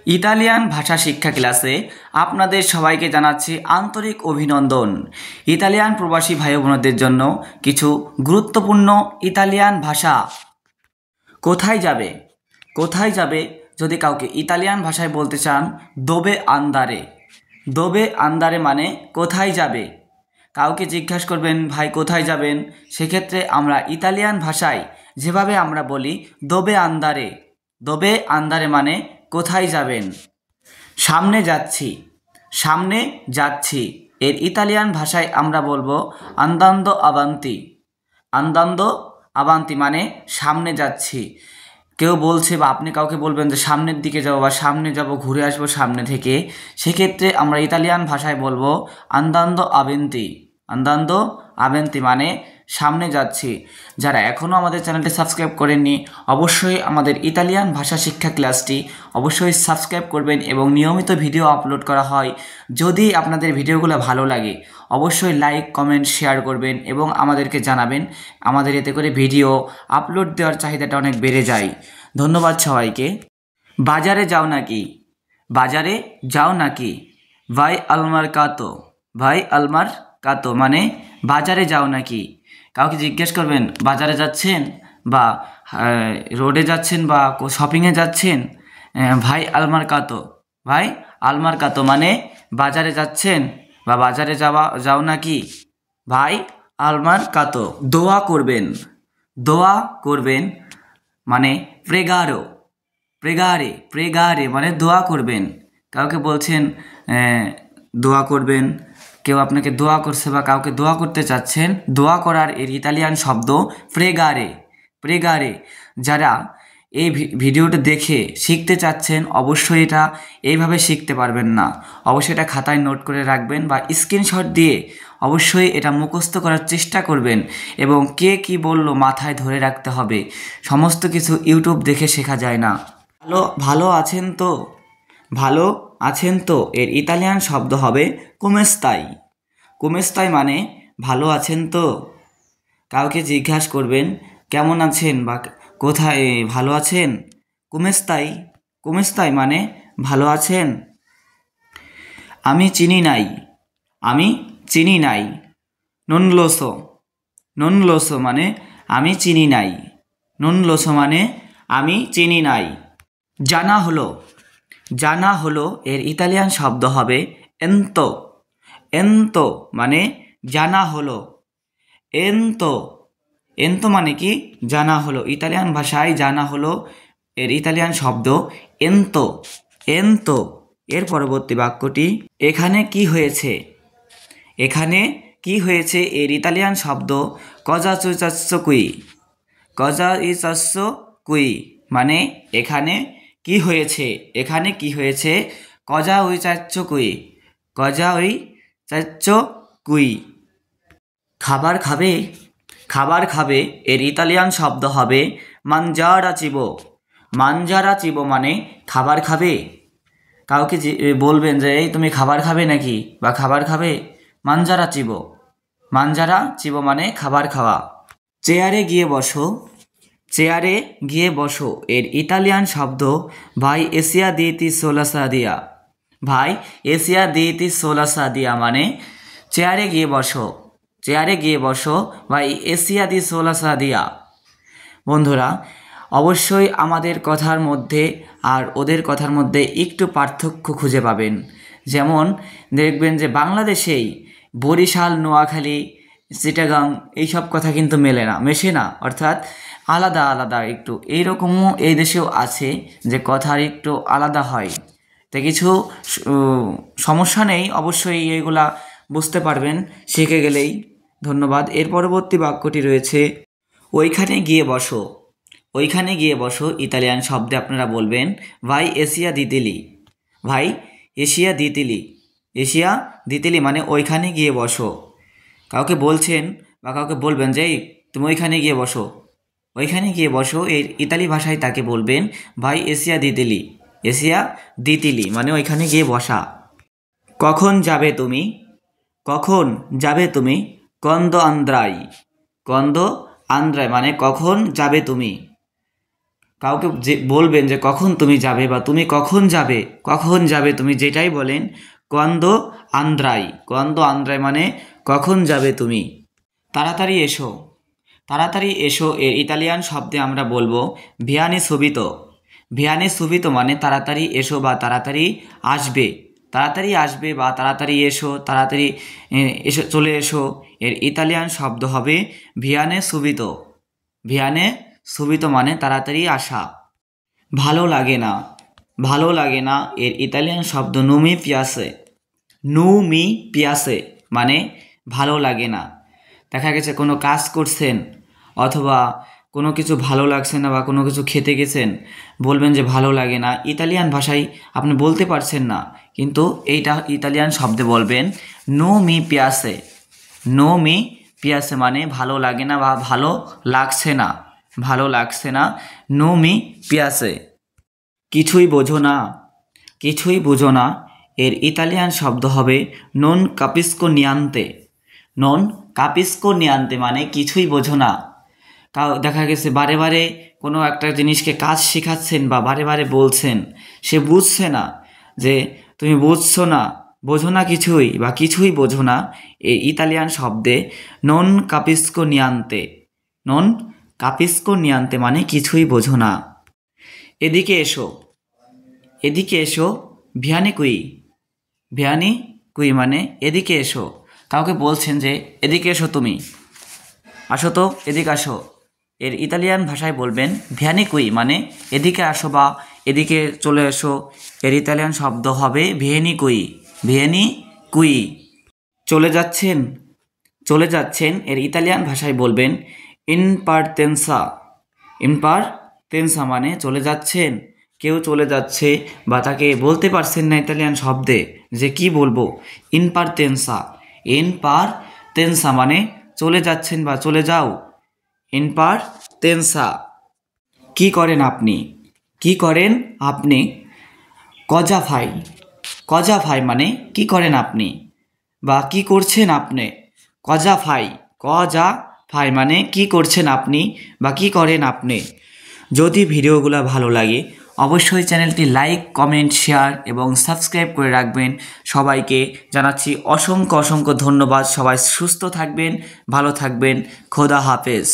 Italian ভাষা শিক্ষা ক্লাসে আপনাদের সবাইকে জানাচ্ছি আন্তরিক অভিনন্দন। ইতালিয়ান প্রবাসী ভাই বোনদের জন্য কিছু গুরুত্বপূর্ণ ইতালিয়ান ভাষা। কোথায় যাবে? কোথায় যাবে যদি কাউকে ইতালিয়ান ভাষায় বলতে চান, দোবে আন্দারে। দোবে আন্দারে মানে কোথায় যাবে। কাউকে জিজ্ঞাসা করবেন ভাই কোথায় যাবেন, সেক্ষেত্রে আমরা ইতালিয়ান ভাষায় যেভাবে আমরা বলি দোবে আন্দারে। দোবে আন্দারে মানে কোথায় যাবেন। সামনে যাচ্ছি, সামনে যাচ্ছি এর ইতালিয়ান ভাষায় আমরা বলবো আন্দান্দো আভান্তি। আন্দান্দো আভান্তি মানে সামনে যাচ্ছি। কেউ বলছে বা আপনি কাউকে বলবেন যে সামনের দিকে যাবো বা সামনে যাব, ঘুরে আসবো সামনে থেকে, সেক্ষেত্রে আমরা ইতালিয়ান ভাষায় বলবো আন্দান্দো আভেন্তি। আন্দান্দো আভেন্তি মানে সামনে যাচ্ছি। যারা এখনও আমাদের চ্যানেলটি সাবস্ক্রাইব করেননি, অবশ্যই আমাদের ইতালিয়ান ভাষা শিক্ষা ক্লাসটি অবশ্যই সাবস্ক্রাইব করবেন এবং নিয়মিত ভিডিও আপলোড করা হয়। যদি আপনাদের ভিডিওগুলো ভালো লাগে অবশ্যই লাইক, কমেন্ট, শেয়ার করবেন এবং আমাদেরকে জানাবেন। আমাদের এতে করে ভিডিও আপলোড দেওয়ার চাহিদাটা অনেক বেড়ে যায়। ধন্যবাদ সবাইকে। বাজারে যাও নাকি? বাজারে যাও নাকি? ভাই আলমার কাতো। ভাই আলমার কাতো মানে বাজারে যাও নাকি। কাউকে জিজ্ঞেস করবেন বাজারে যাচ্ছেন বা রোডে যাচ্ছেন বা শপিংয়ে যাচ্ছেন, ভাই আলমার কাতো। ভাই আলমার কাতো মানে বাজারে যাচ্ছেন বা বাজারে যাও নাকি। ভাই আলমার কাতো। দোয়া করবেন। দোয়া করবেন মানে প্রেগারো। প্রেগারে, প্রেগারে মানে দোয়া করবেন। কাউকে বলছেন দোয়া করবেন, কেউ আপনাকে দোয়া করছে বা কাউকে দোয়া করতে চাচ্ছেন, দোয়া করার এর ইতালিয়ান শব্দ প্রেগারে। প্রেগারে। যারা এই ভিডিওটা দেখে শিখতে চাচ্ছেন অবশ্যই এটা এইভাবে শিখতে পারবেন না, অবশ্যই এটা খাতায় নোট করে রাখবেন বা স্ক্রিনশট দিয়ে অবশ্যই এটা মুখস্থ করার চেষ্টা করবেন এবং কে কি বলল মাথায় ধরে রাখতে হবে। সমস্ত কিছু ইউটিউব দেখে শেখা যায় না। ভালো আছেন তো? ভালো আছেন তো এর ইতালিয়ান শব্দ হবে কোমেস্তাই। কোমেস্তাই মানে ভালো আছেন তো। কাউকে জিজ্ঞাসা করবেন কেমন আছেন বা কোথায় ভালো আছেন, কোমেস্তাই। কোমেস্তাই মানে ভালো আছেন। আমি চিনি নাই। আমি চিনি নাই। নন লোসো। নন লোসো মানে আমি চিনি নাই। নন লোসো মানে আমি চিনি নাই। জানা হলো। জানা হলো এর ইতালিয়ান শব্দ হবে এন্তো। এন্তো মানে জানা হলো। এন্তো। এন্তো মানে কি জানা হলো। ইতালিয়ান ভাষায় জানা হলো এর ইতালিয়ান শব্দ এন্তো। এন্তো। এর পরবর্তী বাক্যটি এখানে কি হয়েছে। এখানে কি হয়েছে এর ইতালিয়ান শব্দ কজা চুচাচ্ছ কুই। কজা ইচাচ্ছ কুই মানে এখানে কি হয়েছে। এখানে কি হয়েছে কজা ওই চাচ্ছ কুই। কজা ওই চাচ্ছ কুই। খাবার খাবে। খাবার খাবে এর ইতালিয়ান শব্দ হবে মানজারা চিবো। মানজারা চিবো মানে খাবার খাবে। কাউকে বলবেন যে এই তুমি খাবার খাবে নাকি বা খাবার খাবে, মানজারা চিবো। মানজারা চিবো মানে খাবার খাওয়া। চেয়ারে গিয়ে বসো। চেয়ারে গিয়ে বসো এর ইতালিয়ান শব্দ ভাই এসিয়া দিতি সোলাসা দিয়া। ভাই এসিয়া দিতি সোলাসা দিয়া মানে চেয়ারে গিয়ে বসো। চেয়ারে গিয়ে বসো ভাই এসিয়া দি সোলাসা দিয়া। বন্ধুরা অবশ্যই আমাদের কথার মধ্যে আর ওদের কথার মধ্যে একটু পার্থক্য খুঁজে পাবেন। যেমন দেখবেন যে বাংলাদেশেই বরিশাল, নোয়াখালী, চিটাগাং এইসব কথা কিন্তু মেলে না, মেশে না, অর্থাৎ আলাদা আলাদা একটু। এইরকমও এই দেশেও আছে যে কথার একটু আলাদা হয়। তো কিছু সমস্যা নেই, অবশ্যই এগুলা বুঝতে পারবেন শিখে গেলেই। ধন্যবাদ। এর পরবর্তী বাক্যটি রয়েছে ওইখানে গিয়ে বসো। ওইখানে গিয়ে বসো ইতালিয়ান শব্দে আপনারা বলবেন ভাই এসিয়া দিতিলি। ভাই এশিয়া দিতিলি। এশিয়া দিতিলি মানে ওইখানে গিয়ে বসো। কাউকে বলছেন বা কাউকে বলবেন যে তুমি ওইখানে গিয়ে বসো। ওইখানে গিয়ে বসো এর ইতালি ভাষায় তাকে বলবেন ভাই এসিয়া দিতিলি। এসিয়া দিতিলি মানে ওইখানে গিয়ে বসা। কখন যাবে তুমি? কখন যাবে তুমি? কন্দো আন্দ্রাই। কন্দো আন্দ্রাই মানে কখন যাবে তুমি। কাউকে যে বলবেন যে কখন তুমি যাবে বা তুমি কখন যাবে তুমি যেটাই বলেন কোয়ান্দো আন্দ্রাই মানে কখন যাবে তুমি। তাড়াতাড়ি এসো, তাড়াতাড়ি এসো এর ইতালিয়ান শব্দে আমরা বলবো ভিয়ানে সুবিতো মানে তাড়াতাড়ি এসো বা তাড়াতাড়ি আসবে, তাড়াতাড়ি আসবে বা তাড়াতাড়ি এসো, তাড়াতাড়ি এসো, চলে এসো। এর ইতালিয়ান শব্দ হবে ভিয়ানে সুবিতো মানে তাড়াতাড়ি আসা। ভালো লাগে না এর ইতালিয়ান শব্দ নুমি পিয়াসে মানে ভালো লাগে না। দেখা গেছে কোনো কাজ করছেন অথবা কোনো কিছু ভালো লাগছে না বা কোনো কিছু খেতে গেছেন, বলবেন যে ভালো লাগে না। ইতালিয়ান ভাষায় আপনি বলতে পারছেন না, কিন্তু এইটা ইতালিয়ান শব্দে বলবেন নো মি পিয়াসে মানে ভালো লাগে না বা ভালো লাগছে না নো মি পিয়াসে। কিছুই বোঝো না এর ইতালিয়ান শব্দ হবে নন কাপিস্কো নিয়ান্তে মানে কিছুই বোঝো না। দেখা গেছে বারে বারে কোনো একটা জিনিসকে কাজ শেখাচ্ছেন বা বারে বারে বলছেন, সে বুঝছে না, যে তুমি বোঝো না কিছুই বা কিছুই বোঝো না। এই ইতালিয়ান শব্দে নন কাপিস্কো নিয়ান্তে মানে কিছুই বোঝো না। এদিকে এসো ভিয়ানে কুই মানে এদিকে এসো। কাউকে বলছেন যে এদিকে এসো তুমি, আসো তো, এদিকে আসো। এর ইতালিয়ান ভাষায় বলবেন ভিয়ানি কুই মানে এদিকে আসো বা এদিকে চলে এসো। এর ইতালিয়ান শব্দ হবে ভিয়েনি কুই। চলে যাচ্ছেন এর ইতালিয়ান ভাষায় বলবেন ইনপারতেন্সা মানে চলে যাচ্ছেন। কেউ চলে যাচ্ছে বা তাকে বলতে পারছেন না ইতালিয়ান শব্দে যে কি বলবো, ইনপারতেন্সা মানে চলে যাচ্ছেন বা চলে যাও। ইনপারতেন্সা। কি করেন আপনি কজা ফাই মানে কি করেন আপনি বা কি করছেন আপনি। কজা ফাই মানে কি করছেন আপনি বা কি করেন আপনি। যদি ভিডিওগুলো ভালো লাগে অবশ্যই চ্যানেলটি লাইক, কমেন্ট, শেয়ার এবং সাবস্ক্রাইব করে রাখবেন। সবাইকে জানাচ্ছি অসংখ্য ধন্যবাদ। সবাই সুস্থ থাকবেন, ভালো থাকবেন। খোদা হাফেজ।